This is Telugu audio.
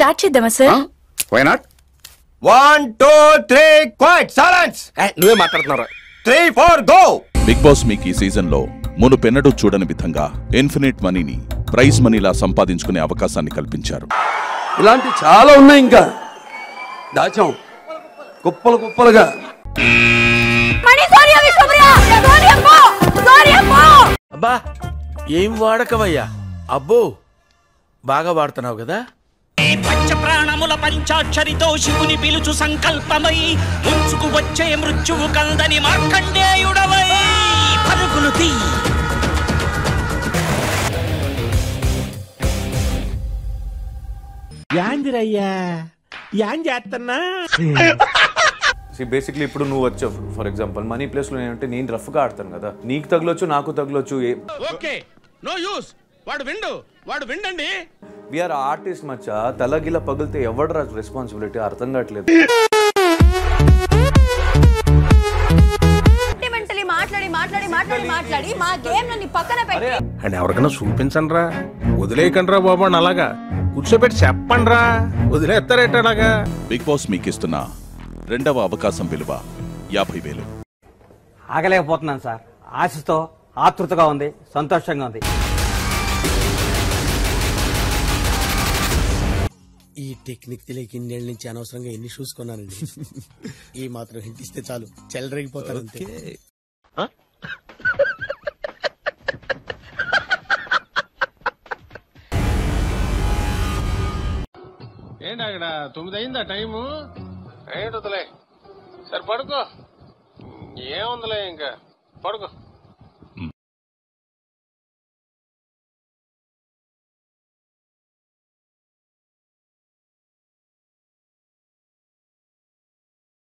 స్టార్ట్ చేద్దామా sir? Why not? 1 2 3 quite silence. నువ్వే మాట్లాడుతున్నారా? 3 4 గో. బిగ్ బాస్ మీకు ఈ సీజన్ లో మునుపెన్నడూ చూడని విధంగా ఇన్ఫినిట్ మనీని ప్రైజ్ మనీలా సంపాదించుకునే అవకాశాన్ని కల్పించారు. ఇలాంటి చాలా ఉన్నాయి, ఇంకా దాచాం కుప్పలు కుప్పలుగా. అబ్బా ఏం వాడకవయ్యా, అబ్బో బాగా వాడుతున్నావు కదా. పంచప్రాణముల పంచాక్షరితో శివుని పిలుచు సంకల్పమై ముంచుకు వచ్చే మృత్యువు కందని మార్కండేయుడవై పరుగులు తీ. యాందిరయ్యా యాం చేస్తున్నా. బేసిక్లీ ఇప్పుడు నువ్వు వచ్చావు, ఫర్ ఎగ్జాంపుల్ మనీ ప్లేస్ లో ఏంటంటే నేను రఫ్ గా ఆడతాను కదా, నీకు తగలొచ్చు నాకు తగలొచ్చు. ఓకే నో యూస్, వాడు విండండి. వీఆర్ ఆర్టిస్ట్ మచ్చా, తలగిల పగిలితే ఎవడ రెస్పాన్సిబిలిటీ అర్థం కావట్లేదు. అని ఎవరికైనా చూపించండి రా, వదిలేయకండి రా బాబు అని అలాగా కూర్చోబెట్టి చెప్పండి రా, వదిలేస్తారేట అలాగా. బిగ్ బాస్ మీకు ఇస్తున్న రెండవ అవకాశం విలువ 50,000. ఆగలేకపోతున్నాను సార్, ఆశతో ఆతృతగా ఉంది, సంతోషంగా ఉంది. ఈ టెక్నిక్ తెలియక ఇన్నేళ్ళ నుంచి అనవసరంగా ఎన్ని షూస్ కొన్నానండి. ఈ మాత్రం హింట్ ఇస్తే చాలు చెలరేగిపోతారు అంతే. ఏంటి అక్కడ 9 అయిందా టైము? ఏంటి వదిలే, సరే పడుకో, ఏముందిలే ఇంకా పడుకో.